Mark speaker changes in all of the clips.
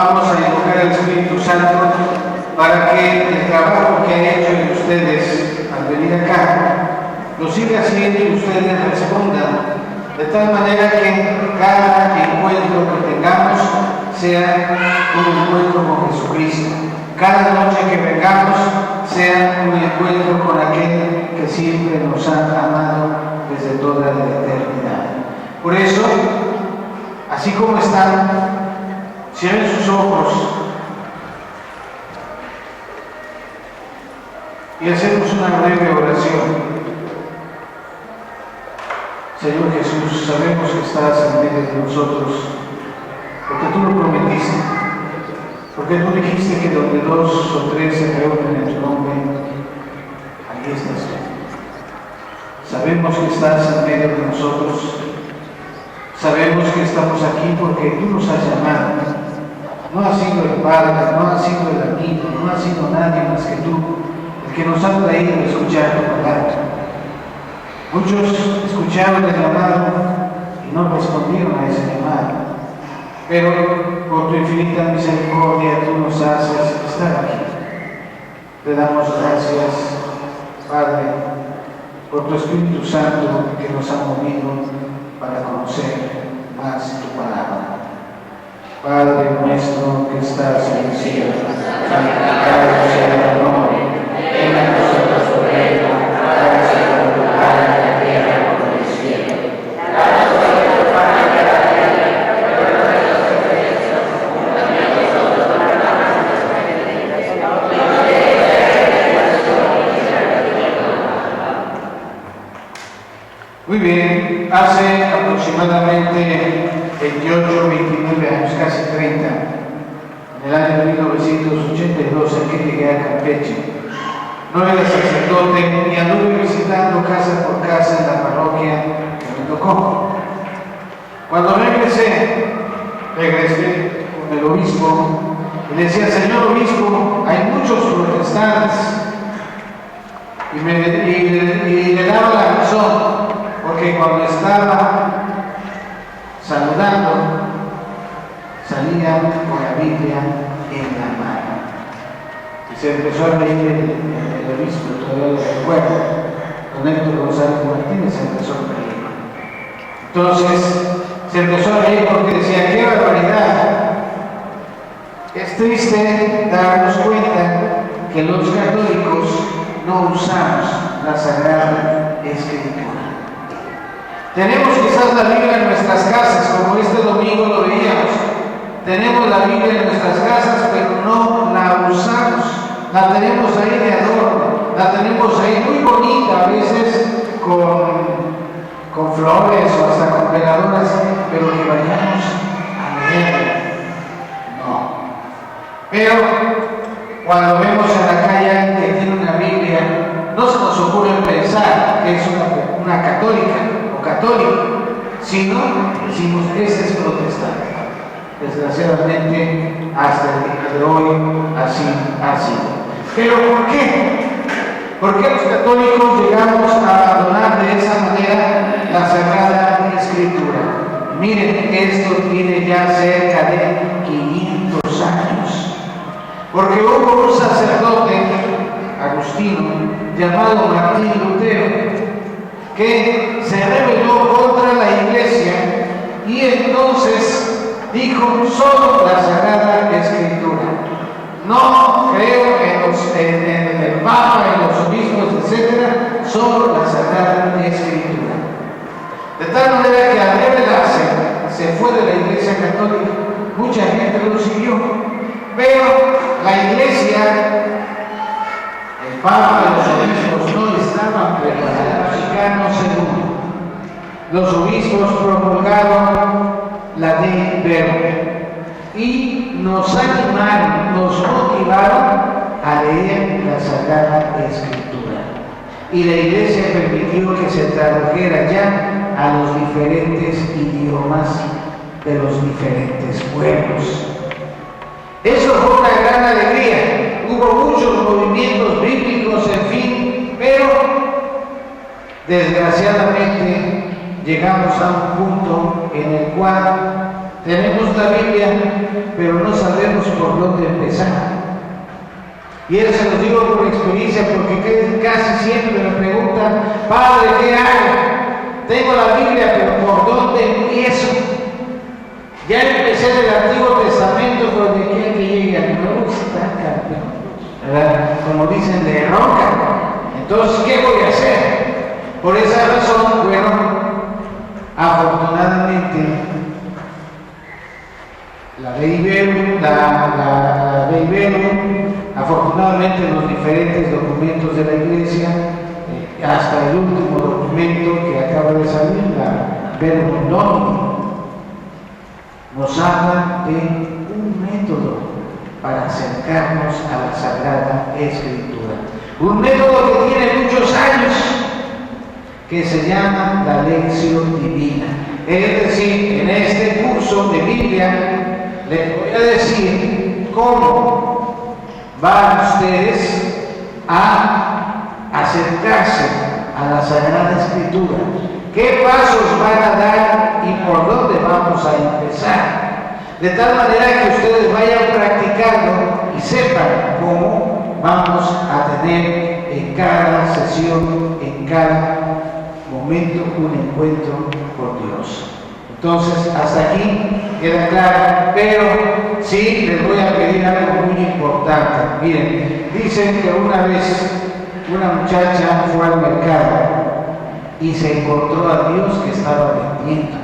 Speaker 1: vamos a invocar al Espíritu Santo para que el trabajo que ha hecho en ustedes al venir acá lo siga haciendo y ustedes respondan, de tal manera que cada encuentro que tengamos sea un encuentro con Jesucristo. Cada noche que vengamos sea un encuentro con aquel que siempre nos ha amado desde toda la eternidad. Por eso, así como están, cierren sus ojos y hacemos una breve oración. Señor Jesús, sabemos que estás en medio de nosotros, porque tú lo prometiste, porque tú dijiste que donde 2 o 3 se reúnen en tu nombre, allí estás tú. Sabemos que estás en medio de nosotros, sabemos que estamos aquí porque tú nos has llamado. No ha sido el Padre, no ha sido el amigo, no ha sido nadie más que tú, el que nos ha traído a escuchar tu palabra. Muchos escucharon el llamado y no respondieron a ese llamado. Pero por tu infinita misericordia tú nos haces estar aquí. Te damos gracias, Padre, por tu Espíritu Santo que nos ha movido para conocer más tu palabra. Padre nuestro que estás en el cielo, santificado sea tu nombre. Venga a nosotros tu reino, hágase tu voluntad en la tierra como en el cielo. Danos hoy nuestro pan de cada día, perdona nuestras ofensas, como también nosotros perdonamos a nuestros enemigos. No nos dejes caer en tentación y líbranos del mal. Muy bien, hace aproximadamente 28, 29 años, casi 30, en el año 1982, en que llegué a Campeche. No era sacerdote y anduve visitando casa por casa en la parroquia que me tocó. Cuando regresé con el obispo y le decía: señor obispo, hay muchos protestantes, y le daba la razón, porque cuando estaba saludando salía con la Biblia en la mano. Y se empezó a reír el obispo, todavía lo recuerdo, don Héctor González Martínez se empezó a reír. Entonces se empezó a reír porque decía: ¡qué barbaridad! Es triste darnos cuenta que los católicos no usamos la Sagrada Escritura. Tenemos quizás la Biblia en nuestras casas, como este domingo lo veíamos. Tenemos la Biblia en nuestras casas, pero no la usamos. La tenemos ahí de adorno, la tenemos ahí muy bonita, a veces con flores o hasta con pegaduras, pero que vayamos a leerla. No. Pero cuando vemos en la calle a alguien que tiene una Biblia, no se nos ocurre pensar que es una católica o católico, sino decimos: ese es protestante. Desgraciadamente, hasta el día de hoy, así ha sido. ¿Pero por qué? ¿Por qué los católicos llegamos a abandonar de esa manera la Sagrada Escritura? Miren, esto tiene ya cerca de 500 años. Porque hubo un sacerdote, Agustino, llamado Martín Lutero, que se rebeló contra la Iglesia y entonces dijo: solo la Sagrada Escritura. No creo en el Papa, en los obispos, etc. Solo la Sagrada Escritura. De tal manera que al rebelarse se fue de la Iglesia Católica. Mucha gente lo siguió, pero la Iglesia, el Papa y los obispos no estaban preparados. Vaticano II. Los obispos promulgaron la Ley Verde y nos animaron, nos motivaron a leer la Sagrada Escritura. Y la Iglesia permitió que se tradujera ya a los diferentes idiomas de los diferentes pueblos. Eso fue una gran alegría. Hubo muchos movimientos bíblicos, en fin, pero desgraciadamente llegamos a un punto en el cual Tenemos la Biblia, pero no sabemos por dónde empezar. Y eso se lo digo por experiencia, porque casi siempre me preguntan: Padre, ¿qué hago? Tengo la Biblia, pero ¿por dónde empiezo? Ya empecé del Antiguo Testamento, pero de aquí a que llegue al Nuevo está campeón, ¿verdad? Como dicen, de roca. Entonces, ¿qué voy a hacer? Por esa razón, bueno, afortunadamente, la ley Ibero, afortunadamente los diferentes documentos de la Iglesia, hasta el último documento que acaba de salir, la Verbum Domini, nos habla de un método para acercarnos a la Sagrada Escritura. Un método que tiene muchos años, que se llama la Lección Divina. Es decir, en este curso de Biblia les voy a decir cómo van ustedes a acercarse a la Sagrada Escritura, qué pasos van a dar y por dónde vamos a empezar, de tal manera que ustedes vayan practicando y sepan cómo vamos a tener en cada sesión, en cada momento, un encuentro con Dios. Entonces, hasta aquí queda claro, pero sí les voy a pedir algo muy importante. Miren, dicen que una vez una muchacha fue al mercado y se encontró a Dios que estaba vendiendo.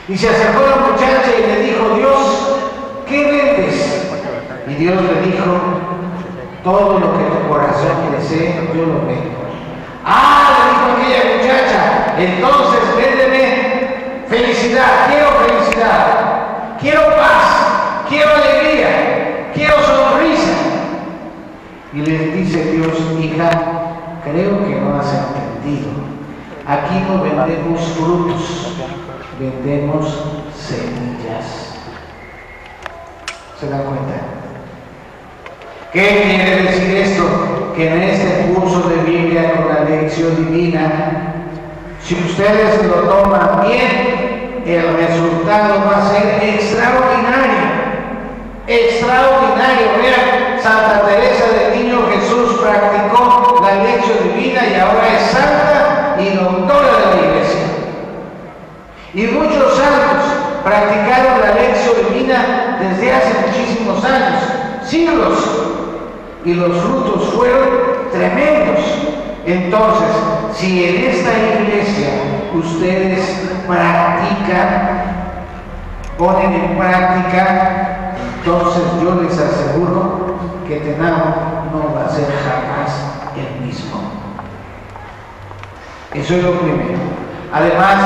Speaker 1: Y se acercó a la muchacha y le dijo: Dios, ¿qué vendes? Y Dios le dijo: todo lo que tu corazón desee, yo lo vendo. Ah, le dijo aquella muchacha, entonces véndeme felicidad, quiero paz, quiero alegría, quiero sonrisa. Y les dice Dios: hija, creo que no has entendido. Aquí no vendemos frutos, vendemos semillas. ¿Se dan cuenta? ¿Qué quiere decir esto? Que en este curso de Biblia con la Lección Divina, si ustedes lo toman bien, el resultado va a ser extraordinario. Extraordinario. Vean, Santa Teresa del Niño Jesús practicó la Lección Divina y ahora es santa y doctora de la Iglesia. Y muchos santos practicaron la Lección Divina desde hace muchísimos años, siglos, y los frutos fueron tremendos. Entonces, si en esta iglesia ustedes practican, ponen en práctica, entonces yo les aseguro que Tenabo no va a ser jamás el mismo. Eso es lo primero. Además,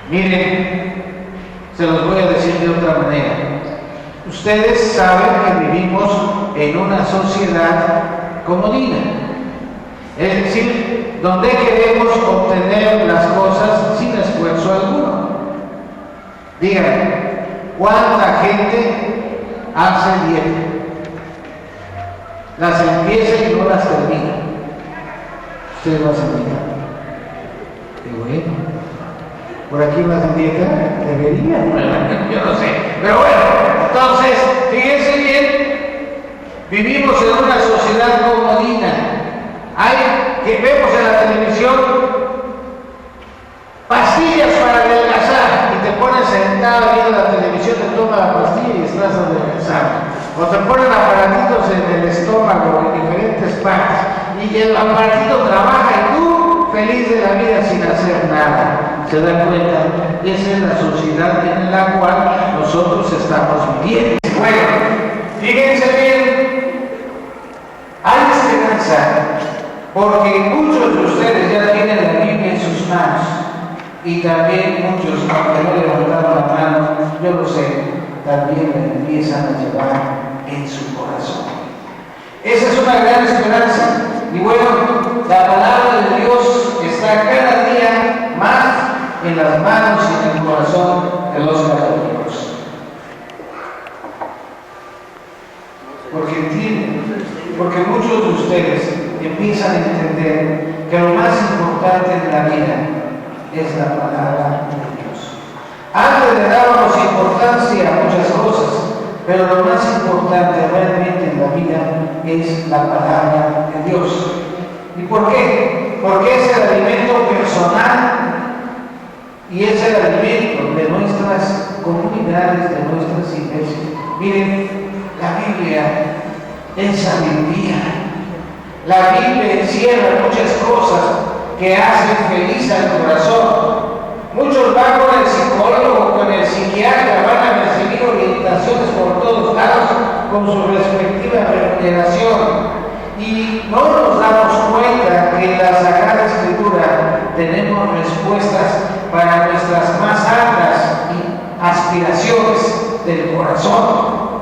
Speaker 1: miren, se los voy a decir de otra manera. Ustedes saben que vivimos en una sociedad comodina, es decir, donde queremos obtener las cosas sin esfuerzo alguno. Díganme, ¿cuánta gente hace dieta? Las empieza y no las termina. Ustedes lo hacen dieta. Qué bueno. Por aquí no hacen dieta, deberían. Yo no sé. Pero bueno, entonces, fíjense bien, vivimos en una sociedad comodina. Hay que vemos en la televisión pastillas para adelgazar y te pones sentado viendo la televisión, te tomas la pastilla y estás adelgazando. O te ponen aparatitos en el estómago en diferentes partes y el aparatito trabaja y tú feliz de la vida sin hacer nada. ¿Se dan cuenta? Esa es la sociedad en la cual nosotros estamos viviendo. Bueno, fíjense bien, hay esperanza, porque muchos de ustedes ya tienen la Biblia en sus manos, y también muchos, aunque no levantaron la mano, yo lo sé, también la empiezan a llevar en su corazón. Esa es una gran esperanza. Y bueno, la palabra de Dios está cada día más en las manos y en el corazón de los católicos. Porque entienden, porque muchos de ustedes empiezan a entender que lo más importante en la vida es la palabra de Dios. Antes le dábamos importancia a muchas cosas, pero lo más importante realmente en la vida es la palabra de Dios. ¿Y por qué? Porque es el alimento personal y es el alimento de nuestras comunidades, de nuestras iglesias. Miren, la Biblia es sabiduría. La Biblia encierra muchas cosas que hacen feliz al corazón. Muchos van con el psicólogo, con el psiquiatra, van a recibir orientaciones por todos lados con su respectiva remuneración. Y no nos damos cuenta que en la Sagrada Escritura tenemos respuestas para nuestras más altas aspiraciones del corazón.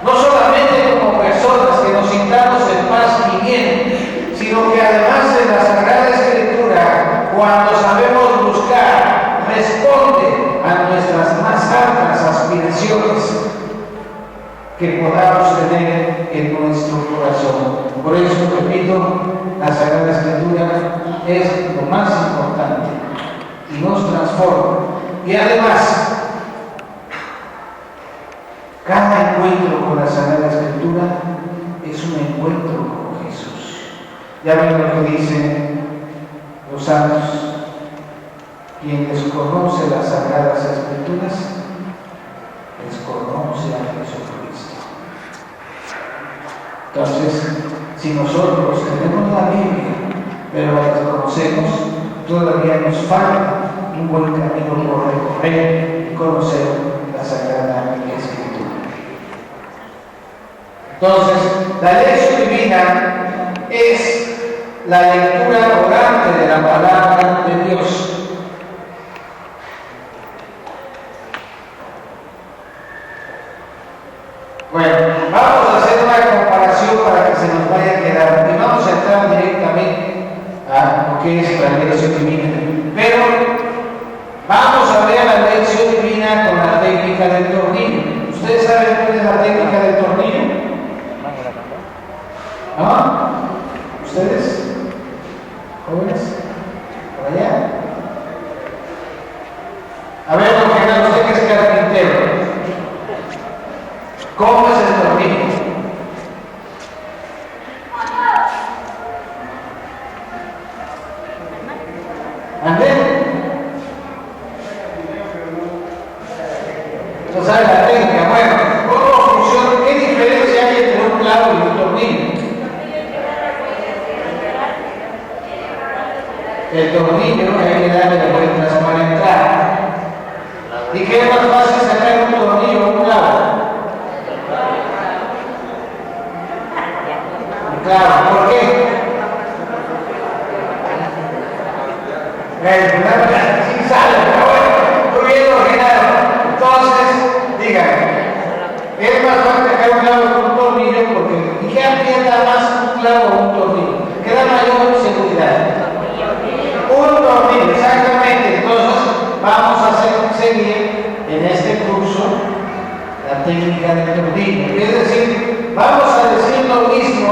Speaker 1: No solamente como personas que nos sintamos en paz y bien, sino que además en la Sagrada Escritura, cuando sabemos buscar, responde a nuestras más altas aspiraciones que podamos tener en nuestro corazón. Por eso, repito, la Sagrada Escritura es lo más importante y nos transforma. Y además, cada encuentro con la Sagrada Escritura es un encuentro con Jesús. Ya ven lo que dicen los santos: quien desconoce las Sagradas Escrituras, desconoce a Jesucristo. Entonces, si nosotros tenemos la Biblia, pero la desconocemos, todavía nos falta un buen camino por recorrer y conocer la Sagrada Escritura. Entonces, la lección divina es la lectura orante de la palabra de Dios. Bueno, vamos a hacer una comparación para que se nos vaya a quedar y vamos a entrar directamente a lo que es la lección divina. Pero vamos a ver la lección divina con la técnica del tornillo. ¿Ustedes saben cuál es la técnica del tornillo? ¿No? ¿Ustedes? ¿Jóvenes? ¿Por allá? A ver, por ejemplo, usted que es carpintero, ¿cómo es el tornillo? ¿Andén? ¿No sabe la técnica? Bueno, ¿cómo funciona? ¿Qué diferencia hay entre un clavo y un tornillo? El tornillo hay que darle de vueltas para entrar. ¿Y qué es más fácil sacar un tornillo o un clavo? Claro, ¿por qué? Sí sale, pero bueno, muy bien originado. Entonces, díganme, es más fácil sacar un clavo que un tornillo, porque ¿y qué aprieta más un clavo o un tornillo? ¿Qué da mayor seguridad? Un tornillo, exactamente. Entonces, vamos a seguir en este curso la técnica del tornillo. Es decir, vamos a decir lo mismo,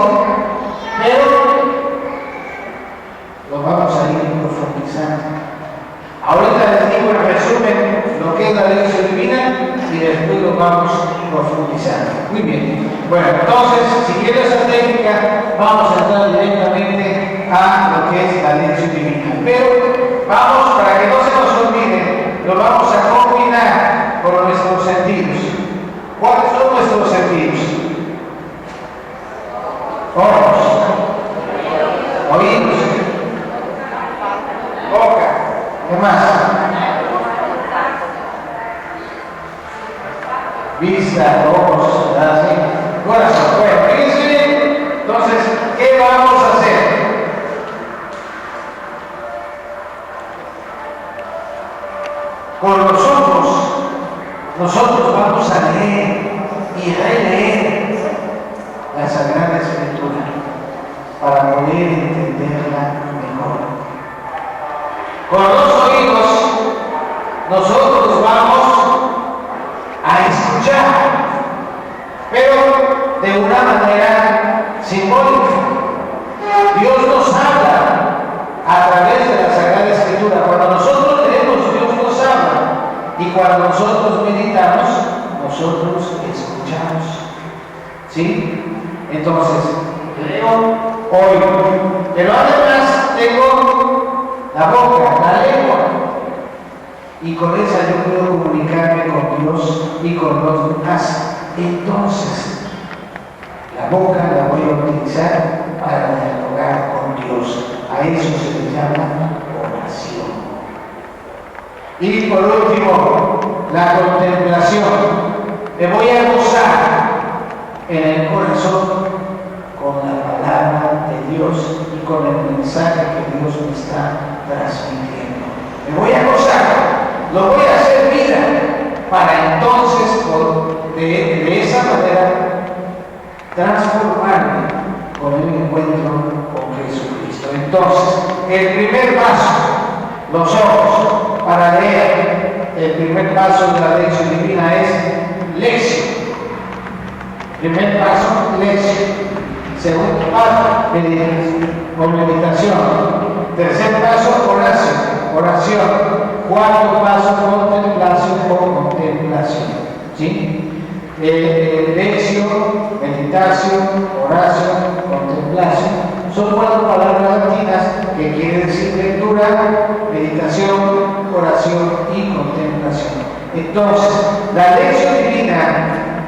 Speaker 1: pero lo vamos a ir profundizando. Ahorita les digo en resumen lo que es la lección divina y después lo vamos profundizando. Muy bien. Bueno, entonces, siguiendo esa técnica, vamos a entrar directamente a lo que es la lección divina. Pero vamos, para que no se nos olvide, lo vamos a combinar con nuestros sentidos. ¿Cuáles son nuestros sentidos? Ojos, oídos, boca, ¿qué más? Vista, ojos, así, corazón. Bueno, fíjense bien. Entonces, ¿qué vamos a hacer? Con los ojos, nosotros vamos a leer y releer la Sagrada Escritura para poder entenderla mejor. Con los oídos, nosotros vamos a escuchar, pero de una manera simbólica. Dios nos habla a través de la Sagrada Escritura. Cuando nosotros leemos, Dios nos habla. Y cuando cuando nosotros meditamos, nosotros escuchamos. ¿Sí? Entonces, leo, oigo. Pero además tengo la boca, la lengua. Y con esa yo puedo comunicarme con Dios y con los demás. Entonces, la boca la voy a utilizar para dialogar con Dios. A eso se le llama oración. Y por último, la contemplación. Me voy a gozar en el corazón con la palabra de Dios y con el mensaje que Dios me está transmitiendo. Me voy a gozar, lo voy a hacer vida para entonces de esa manera transformarme con el encuentro con Jesucristo. Entonces, el primer paso, los ojos para leer, el primer paso de la lección divina es lección. Primer paso, lección. Segundo paso, meditación. Tercer paso, oración. Cuarto paso, contemplación o contemplación. ¿Sí? Lección, meditación, oración, contemplación. Son 4 palabras latinas que quieren decir lectura, meditación, oración y contemplación. Entonces, la lección divina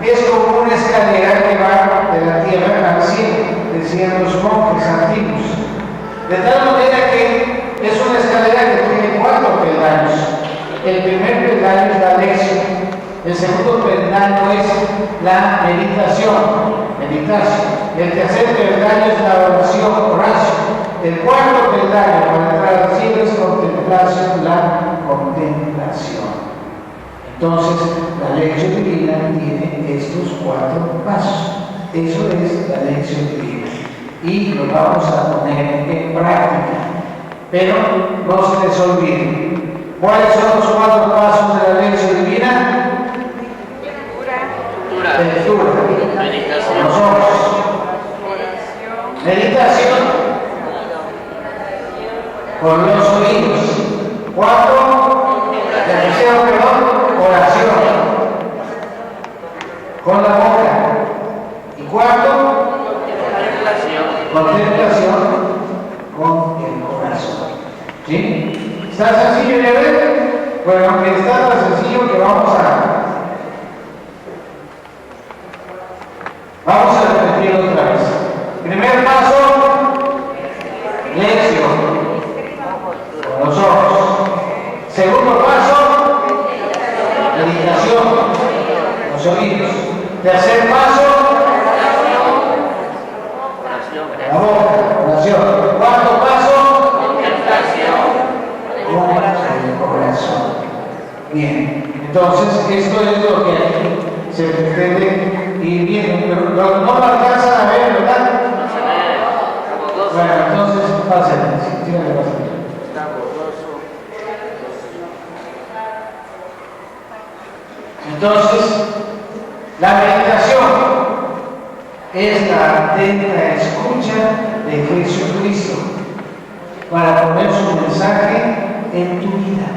Speaker 1: es como una escalera que va de la tierra al cielo, decían los monjes antiguos. De tal manera que es una escalera que tiene 4 peldaños. El primer peldaño es la lección. El segundo peldaño es la meditación. El tercer peldaño es la oración. El cuarto peldaño para entrar al cielo es contemplación, la contemplación. Entonces, la lección divina tiene estos 4 pasos. Eso es la lección divina. Y lo vamos a poner en práctica. Pero no se les olvide. ¿Cuáles son los 4 pasos de la lección divina? Lectura.
Speaker 2: Meditación.
Speaker 1: Los ojos. Meditación. Con los oídos. 4. Oración. Con la boca. Y 4. Contemplación con el corazón. ¿Sí? ¿Está sencillo de ver? Bueno, aunque está tan sencillo que vamos a repetir otra vez. Primer paso, lección. Con los ojos. Segundo paso, meditación. Los oídos. Tercer paso, la boca, oración. Cuarto paso,
Speaker 2: Contemplación.
Speaker 1: con el corazón. Bien, entonces esto es lo que aquí se pretende ir viendo, pero no lo alcanzan a ver, ¿verdad? Bueno, entonces pásenle, síganle pasando. Entonces, la meditación es la atenta escucha de Jesucristo para poner su mensaje en tu vida.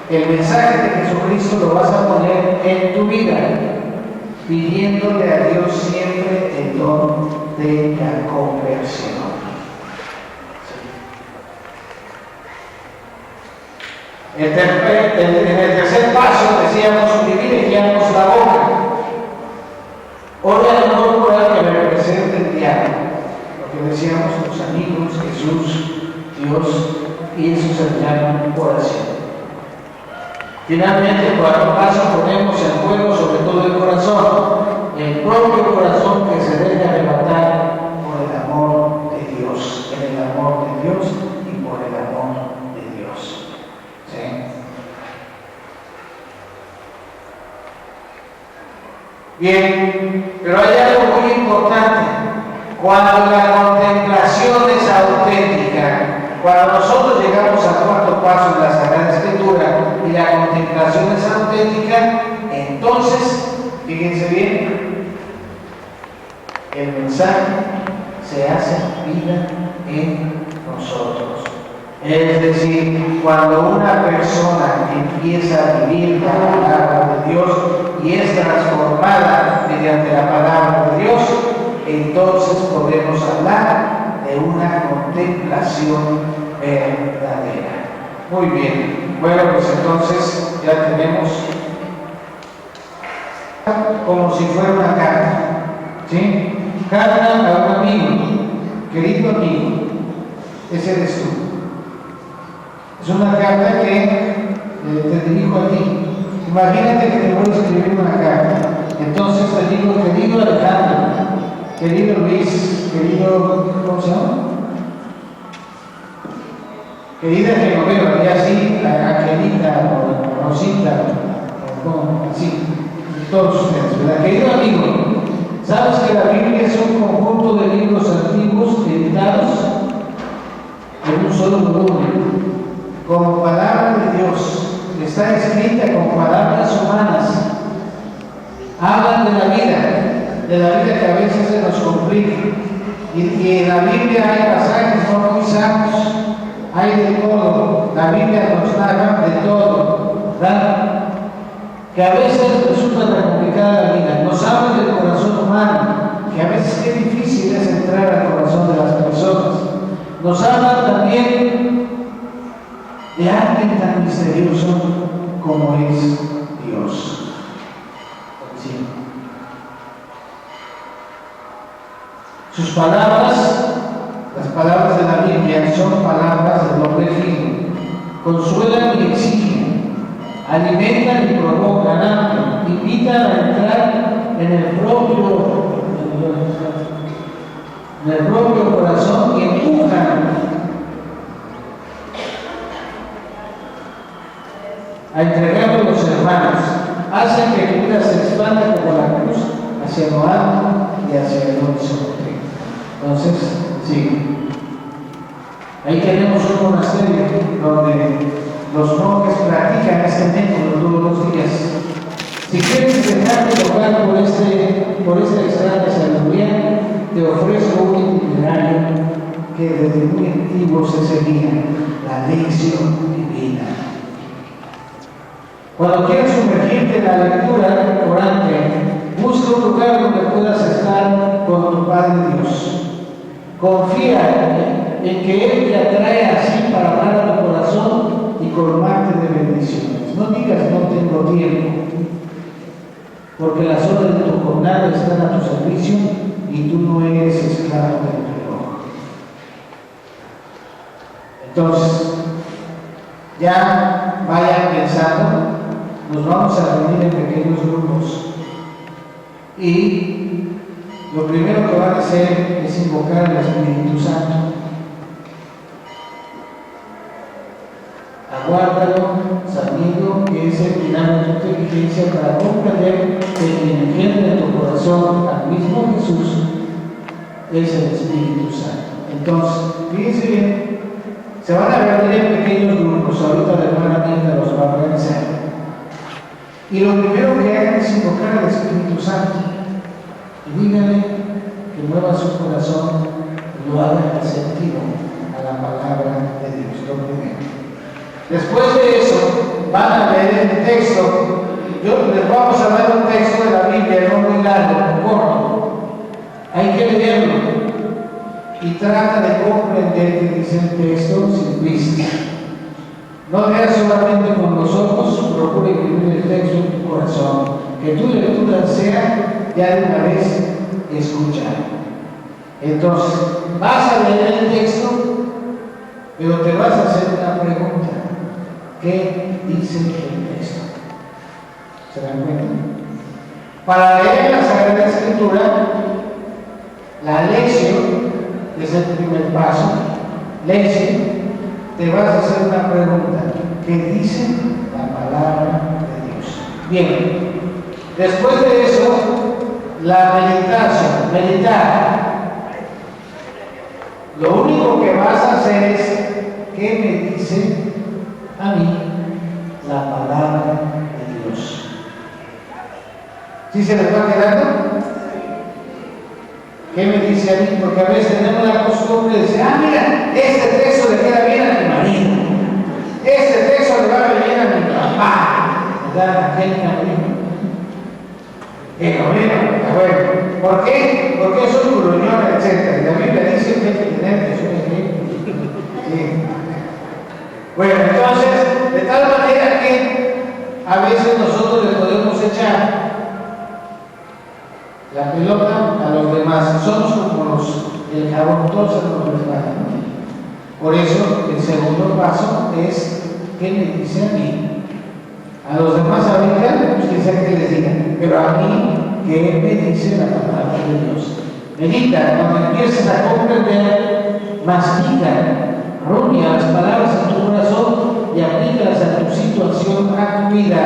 Speaker 1: El mensaje de Jesucristo lo vas a poner en tu vida, pidiéndole a Dios siempre el don de la conversión. En el tercer paso decíamos privilegiamos la boca. Hoy a lo mejor por algo que me representa el diálogo, lo que decíamos los amigos, Jesús, Dios, y eso se llama oración. Finalmente, el cuarto paso ponemos en juego sobre todo el corazón, el propio corazón que se debe arrebatar por el amor de Dios, en el amor de Dios y por el amor de Dios. ¿Sí? Bien, pero hay algo muy importante. Cuando la contemplación es auténtica, cuando nosotros llegamos al cuarto paso de la Sagrada Escritura y la contemplación es auténtica, entonces, fíjense bien, el mensaje se hace vida en nosotros. Es decir, cuando una persona empieza a vivir la palabra de Dios y es transformada mediante la palabra de Dios, entonces podemos hablar de una contemplación verdadera. Muy bien, bueno, pues entonces ya tenemos como si fuera una carta, ¿sí? Carta a un amigo, querido amigo, ese eres tú. Es una carta que te dirijo a ti. Imagínate que te voy a escribir una carta. Entonces te digo, querido Alejandro, querido Luis, querido, ¿cómo se llama? Querida Genoveva, y así, Angelita, o Rosita, o así, todos ustedes, ¿verdad? Querido amigo, ¿sabes que la Biblia es un conjunto de libros antiguos editados en un solo volumen? Como palabra de Dios, está escrita con palabras humanas. Hablan de la vida que a veces se nos complica. Y en la Biblia hay pasajes no muy sanos, hay de todo. La Biblia nos narra de todo, ¿verdad? Que a veces resulta tan complicada la vida. Nos habla del corazón humano, que a veces qué difícil es entrar al corazón de las personas. Nos habla también de alguien tan misterioso como es Dios. Sí. Sus palabras, las palabras de la Biblia, son palabras de doble filo. Consuelan y exigen, alimentan y provocan, aman, invitan a entrar en el propio corazón y empujan a entregarlo a los hermanos, hacen que tu vida se expanda como la cruz hacia lo alto y hacia el horizonte. Entonces, sí, ahí tenemos un monasterio donde los monjes practican este método todos los días. Si quieres dejarte tocar por esta extraña sabiduría, te ofrezco un itinerario que desde muy antiguo se seguía, la lección divina. Cuando quieras sumergirte en la lectura orante, busca un lugar donde puedas estar con tu Padre Dios. Confía en que Él te atrae así para hablar a tu corazón y colmarte de bendiciones. No digas no tengo tiempo, porque las horas de tu jornada están a tu servicio y tú no eres esclavo del reloj. Entonces, ya vayan pensando. Nos vamos a reunir en pequeños grupos y lo primero que van a hacer es invocar al Espíritu Santo. Aguárdalo sabiendo que es el que da tu inteligencia para comprender que quien engendra en tu corazón al mismo Jesús es el Espíritu Santo. Entonces, fíjense bien, se van a reunir en pequeños grupos. Ahorita la hermana Mirta los va a organizar. Y lo primero que hagan es invocar al Espíritu Santo. Y díganle que mueva su corazón y lo haga receptivo a la palabra de Dios. Lo primero. Después de eso, van a leer el texto. Yo les vamos a dar un texto de la Biblia, no muy largo, corto. Hay que leerlo. Y trata de comprender qué dice el texto sin vista. No leas solamente con los ojos, procura escribir el texto en tu corazón, que tu lectura sea ya de una vez escuchada. Entonces, vas a leer el texto, pero te vas a hacer una pregunta. ¿Qué dice el texto? ¿Se dan cuenta? Para leer la Sagrada Escritura, la lección es el primer paso. Lección. Te vas a hacer una pregunta. ¿Qué dice la palabra de Dios? Bien, después de eso, la meditación, meditar. Lo único que vas a hacer es, ¿qué me dice a mí la palabra de Dios? ¿Sí se les va quedando? ¿Qué me dice a mí? Porque a veces tenemos la costumbre de decir, mira, este texto le queda bien a mi marido. Ese texto le va a venir a mi papá, ¿verdad? Angélica Molina. Que no mira, bueno, ¿por qué? Porque es un gruñón, etc. Y la Biblia dice que hay que tener que ser sí. Bueno, entonces, de tal manera que a veces nosotros le podemos echar la pelota a los demás. Somos como el jabón, todos se nos resbalan, ¿no? Por eso, el segundo paso es ¿qué me dice a mí? A los demás ahorita, pues quizá que les digan, pero a mí, ¿qué me dice la palabra de Dios? Medita, cuando empieces a comprender, mastica, rumia las palabras en tu corazón y aplícalas a tu situación, a tu vida.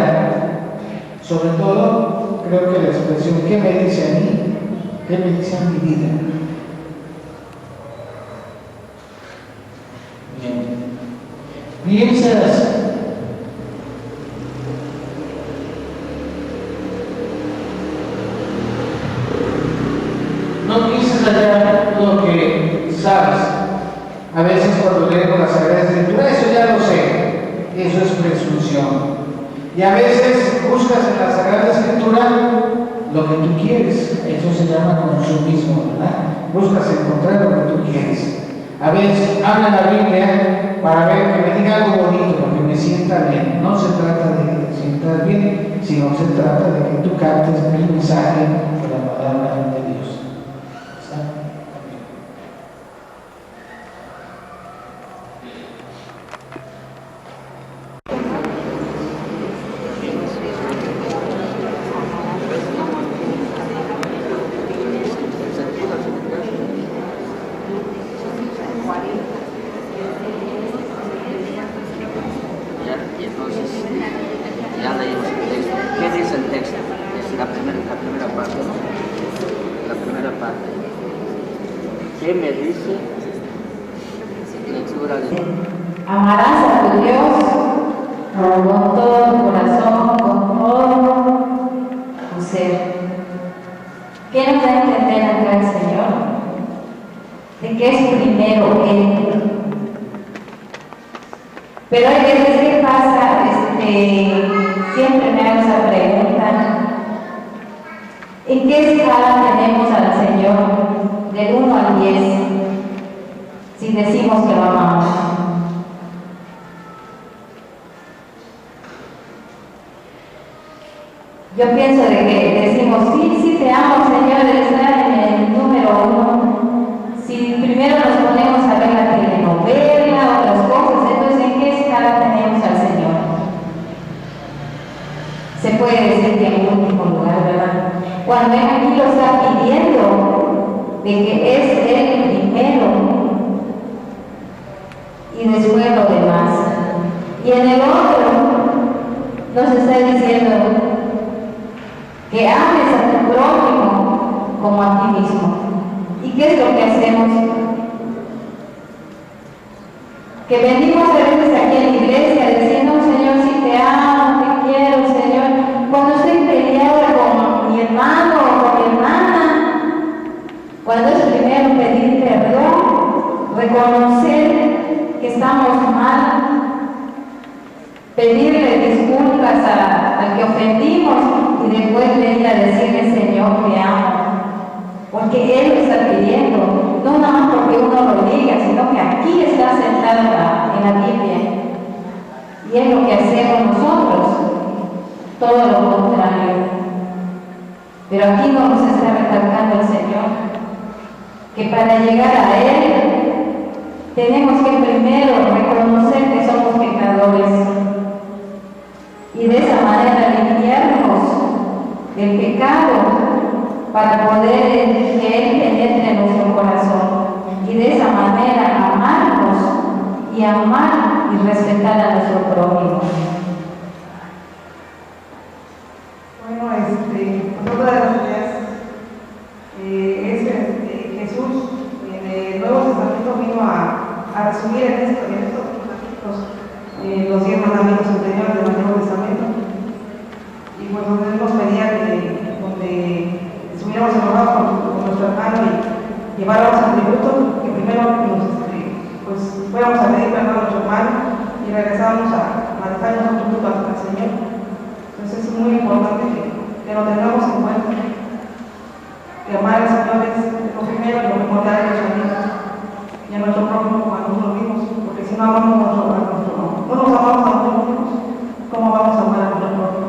Speaker 1: Sobre todo, creo que la expresión, ¿qué me dice a mí? ¿Qué me dice a mi vida? Bien. Piensas. No pienses allá lo que sabes. A veces cuando leemos la Sagrada Escritura, eso ya lo sé, eso es presunción. Y a veces buscas en la Sagrada Escritura lo que tú quieres, eso se llama consumismo, ¿verdad? Buscas encontrar lo que tú quieres. A veces habla la Biblia para ver que me diga algo bonito, lo que me sienta bien. No se trata de que te sientas bien, sino se trata de que tú captes el mensaje de la palabra de Dios.
Speaker 2: ¿Qué me dice? Lectura de...
Speaker 3: Amarás a tu Dios con todo tu corazón, con todo tu ser. ¿Qué nos da a entender acá el Señor? De que es primero Él. Pero hay veces que pasa, siempre me hago esa pregunta. ¿En qué escala tenemos al Señor? Del 1 al 10, si decimos que lo amamos. Yo pienso de que decimos, sí te amo, Señor, está en el número 1. Si primero nos ponemos a ver la telenovela, otras cosas, entonces ¿en qué escala tenemos al Señor? Se puede decir que en último lugar, ¿verdad? Cuando Él aquí lo está pidiendo, de que es Él primero y después lo demás. Y en el otro nos está diciendo que ames a tu prójimo como a ti mismo. ¿Y qué es lo que hacemos? Que venimos a veces aquí en la iglesia diciendo, Señor, si te amo, te quiero, Señor. Cuando estoy peleada con mi hermano o con mi hermana, cuando es primero pedir perdón, reconocer que estamos mal, pedirle disculpas al que ofendimos y después venir a decirle, Señor, te amo. Porque Él lo está pidiendo, no nada más porque uno lo diga, sino que aquí está sentado en la Biblia. Y es lo que hacemos nosotros, todo lo contrario. Pero aquí nos está recalcando el Señor que para llegar a Él tenemos que primero reconocer que somos pecadores y de esa manera limpiarnos del pecado para poder que Él penetre en nuestro corazón y de esa manera amarnos y amar y respetar a nuestro prójimo.
Speaker 4: Bueno, otra de las ideas es Jesús en el Nuevo Testamento vino a resumir en estos capítulos los 10 mandamientos anteriores del Antiguo Testamento. Y pues donde Él nos pedía que donde estuviéramos enojados con nuestro hermano y lleváramos el tributo, que primero pues fuéramos a pedir perdón a nuestro hermano y y regresamos a dejar nuestro culto al Señor. Entonces es muy importante que lo tengamos en cuenta. Que amar al Señor es lo primero y lo primordial de nuestra vida. Y a nuestro prójimo como a nosotros mismos. Porque si no amamos no nos amamos a nosotros mismos, ¿cómo vamos a amar a nuestro prójimo?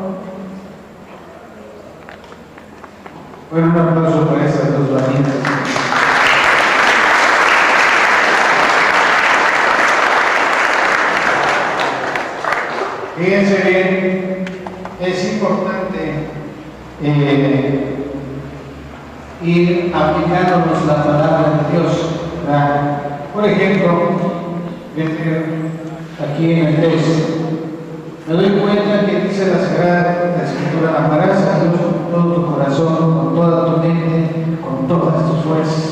Speaker 1: Bueno, un aplauso para estas dos valientes. Fíjense bien, es importante ir aplicándonos la palabra de Dios, ¿verdad? Por ejemplo, aquí en el texto, me doy cuenta que dice la Sagrada Escritura: amarás a Dios con todo tu corazón, con toda tu mente, con todas tus fuerzas.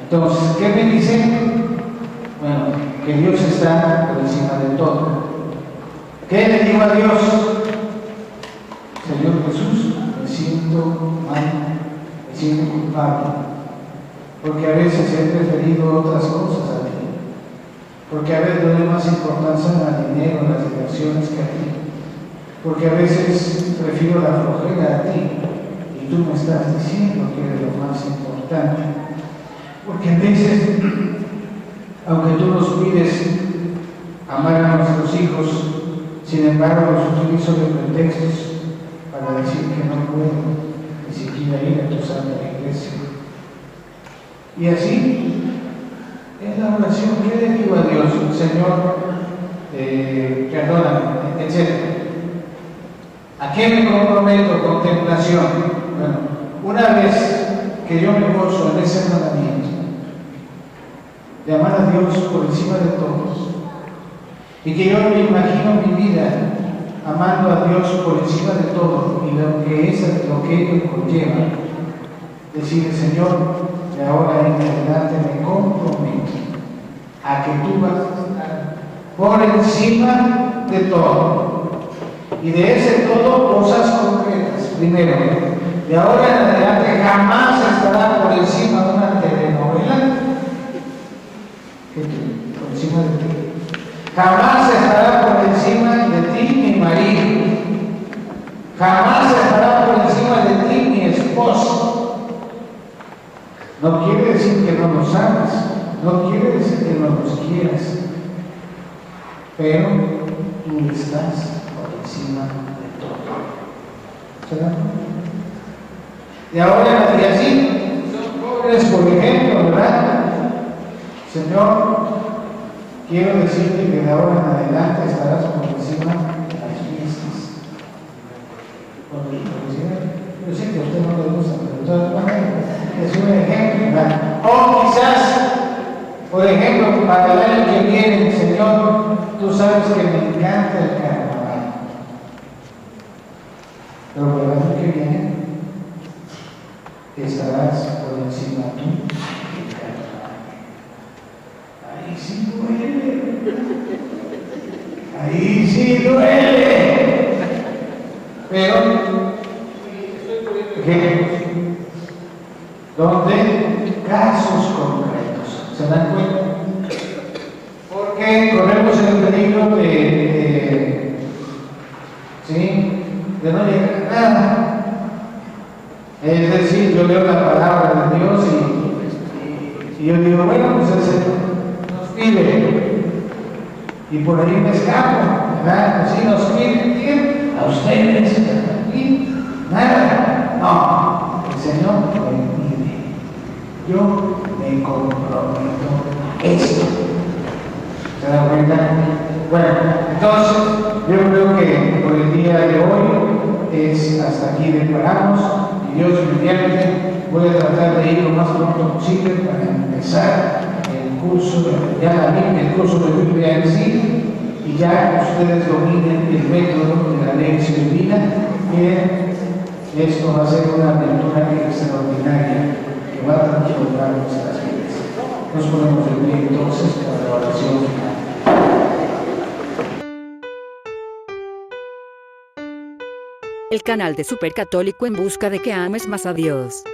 Speaker 1: Entonces, ¿qué me dice? Bueno, que Dios está por encima de todo. ¿Qué le digo a Dios? Señor Jesús, me siento mal, me siento culpable, porque a veces he preferido otras cosas a ti, porque a veces le doy más importancia al dinero, a las diversiones que a ti, porque a veces prefiero la flojera a ti, y tú me estás diciendo que eres lo más importante, porque a veces, aunque tú nos pides amar a nuestros hijos, sin embargo los utilizo de pretextos para decir que no puedo ni siquiera ir a tu santa iglesia. Y así es la oración. ¿Qué le digo a Dios? Señor, perdóname, etc. ¿A qué me comprometo? Contemplación. Bueno, una vez que yo me gozo en ese mandamiento de amar a Dios por encima de todos, y que yo me imagino mi vida amando a Dios por encima de todo y lo que ello conlleva, decir: Señor, de ahora en adelante me comprometo a que tú vas a estar por encima de todo, y de ese todo cosas concretas. Primero, de ahora en adelante jamás estará por encima de una telenovela por encima de ti. Jamás estará por encima de ti mi marido. Jamás estará por encima de ti mi esposo. No quiere decir que no nos ames, no quiere decir que no nos quieras, pero tú estás por encima de todo. ¿Se dan cuenta? Y ahora, y así, son pobres, por ejemplo, ¿verdad? Señor, quiero decirte que de ahora en adelante estarás por encima de las fiestas. Yo sé que a usted no le gusta, pero de todas maneras es un ejemplo, ¿verdad? O quizás, por ejemplo, para el año que viene, Señor, tú sabes que me encanta el carnaval. Pero para el año que viene estarás por encima tú del carnaval. Ahí sí duele. Ahí sí duele. Pero estoy poniendo ejemplos donde casos concretos. ¿Se dan cuenta? Porque corremos el peligro de no llegar a nada. Es decir, yo leo la palabra de Dios y yo digo, bueno, pues el Señor nos pide, y por ahí me escapo, ¿verdad? Así nos pide, a ustedes, y nada. No, el Señor me pide, yo me comprometo a esto. ¿Se dan cuenta? Bueno, entonces yo creo que por el día de hoy es hasta aquí de paramos, y Dios mediante voy a tratar de ir lo más pronto posible para empezar el curso el curso de Biblia en sí, y ya ustedes dominen el método de la lección divina. Miren, esto va a ser una aventura extraordinaria que va a transformar nuestras vidas. Nos ponemos de pie entonces para la oración final.
Speaker 5: El canal de Supercatólico en busca de que ames más a Dios.